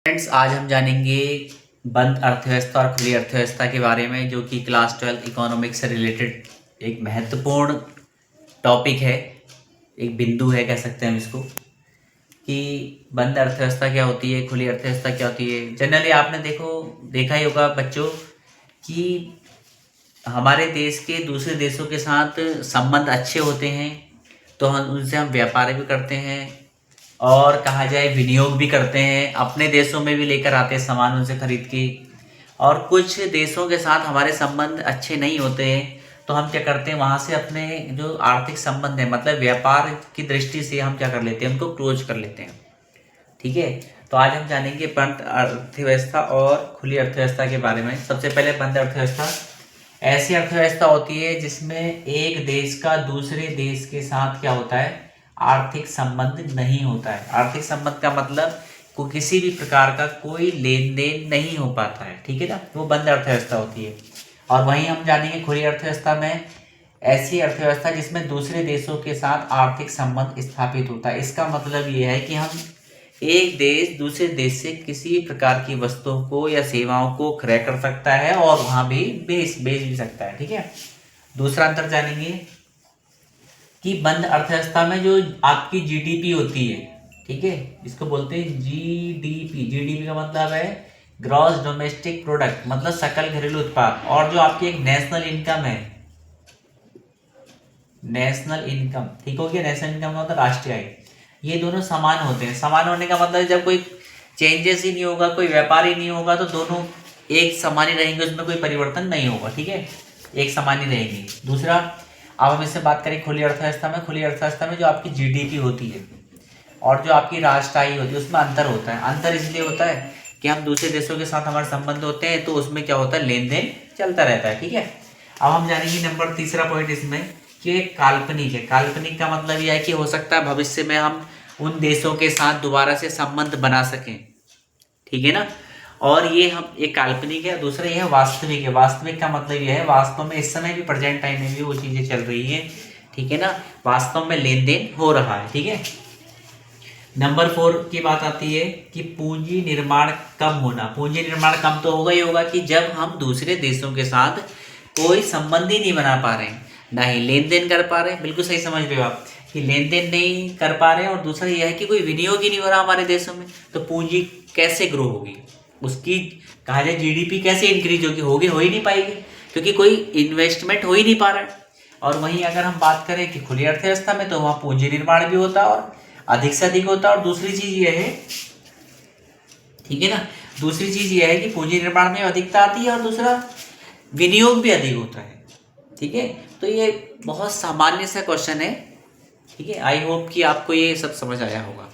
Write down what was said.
Friends, आज हम जानेंगे बंद अर्थव्यवस्था और खुली अर्थव्यवस्था के बारे में, जो कि क्लास 12 इकोनॉमिक्स से रिलेटेड एक महत्वपूर्ण टॉपिक है, एक बिंदु है कह सकते हैं हम इसको, कि बंद अर्थव्यवस्था क्या होती है, खुली अर्थव्यवस्था क्या होती है। जनरली आपने देखा ही होगा बच्चों कि हमारे देश के दूसरे देशों के साथ संबंध अच्छे होते हैं, तो हम उनसे व्यापार भी करते हैं और कहा जाए विनियोग भी करते हैं, अपने देशों में भी लेकर आते हैं सामान उनसे खरीद के। और कुछ देशों के साथ हमारे संबंध अच्छे नहीं होते हैं, तो हम क्या करते हैं, वहाँ से अपने जो आर्थिक संबंध है, मतलब व्यापार की दृष्टि से हम क्या कर लेते हैं, उनको क्लोज कर लेते हैं। ठीक है, तो आज हम जानेंगे बंद अर्थव्यवस्था और खुली अर्थव्यवस्था के बारे में। सबसे पहले बंद अर्थव्यवस्था ऐसी अर्थव्यवस्था होती है जिसमें एक देश का दूसरे देश के साथ क्या होता है, आर्थिक संबंध नहीं होता है। आर्थिक संबंध का मतलब को किसी भी प्रकार का कोई लेन देन नहीं हो पाता है। ठीक है ना, वो बंद अर्थव्यवस्था होती है। और वहीं हम जानेंगे खुली अर्थव्यवस्था में ऐसी अर्थव्यवस्था जिसमें दूसरे देशों के साथ आर्थिक संबंध स्थापित होता है। इसका मतलब ये है कि हम एक देश दूसरे देश से किसी प्रकार की वस्तुओं को या सेवाओं को क्रय कर सकता है और वहां भी बेच भी सकता है। ठीक है, दूसरा अंतर जानेंगे कि बंद अर्थव्यवस्था में जो आपकी जीडीपी होती है, ठीक है, इसको बोलते हैं जीडीपी। जीडीपी का मतलब है ग्रॉस डोमेस्टिक प्रोडक्ट, मतलब सकल घरेलू उत्पाद। और जो आपकी एक नेशनल इनकम है, नेशनल इनकम, ठीक हो गया, नेशनल इनकम का मतलब राष्ट्रीय आय। ये दोनों समान होते हैं। समान होने का मतलब जब कोई चेंजेस ही नहीं होगा, कोई व्यापार ही नहीं होगा, तो दोनों एक समान ही रहेंगे, उसमें कोई परिवर्तन नहीं होगा। ठीक है, एक समान ही रहेंगे। दूसरा, अब हम इससे बात करें खुली अर्थव्यवस्था में। खुली अर्थव्यवस्था में जो आपकी जीडीपी होती है और जो आपकी राष्ट्रीय आय होती है, उसमें अंतर होता है। अंतर इसलिए होता है कि हम दूसरे देशों के साथ हमारे संबंध होते हैं, तो उसमें क्या होता है, लेन देन चलता रहता है। ठीक है, अब हम जानेंगे नंबर तीसरा पॉइंट इसमें कि काल्पनिक है। काल्पनिक का मतलब यह है कि हो सकता है भविष्य में हम उन देशों के साथ दोबारा से संबंध बना सकें। ठीक है ना, और ये हम एक काल्पनिक है। दूसरा ये है वास्तविक है। वास्तविक का मतलब यह है वास्तव में इस समय भी, प्रेजेंट टाइम में भी वो चीजें चल रही है। ठीक है ना, वास्तव में लेन देन हो रहा है। ठीक है, नंबर 4 की बात आती है कि पूंजी निर्माण कम होना। पूंजी निर्माण कम तो होगा ही होगा कि जब हम दूसरे देशों के साथ कोई संबंध ही नहीं बना पा रहे हैं, ना ही लेन देन कर पा रहे हैं। बिल्कुल सही समझ रहे हो आप कि लेन देन नहीं कर पा रहे हैं, और दूसरा यह है कि कोई विनियोग ही नहीं हो रहा हमारे देशों में, तो पूंजी कैसे ग्रो होगी, उसकी कहा जाए जीडीपी कैसे इंक्रीज होगी, हो ही नहीं पाएगी, क्योंकि कोई इन्वेस्टमेंट हो ही नहीं पा रहा है। और वहीं अगर हम बात करें कि खुली अर्थव्यवस्था में, तो वहाँ पूंजी निर्माण भी होता है और अधिक से अधिक होता है। और दूसरी चीज यह है, ठीक है ना, दूसरी चीज यह है कि पूंजी निर्माण में अधिकता आती है और दूसरा विनियोग भी अधिक होता है। ठीक है, तो ये बहुत सामान्य सा क्वेश्चन है। ठीक है, आई होप कि आपको ये सब समझ आया होगा।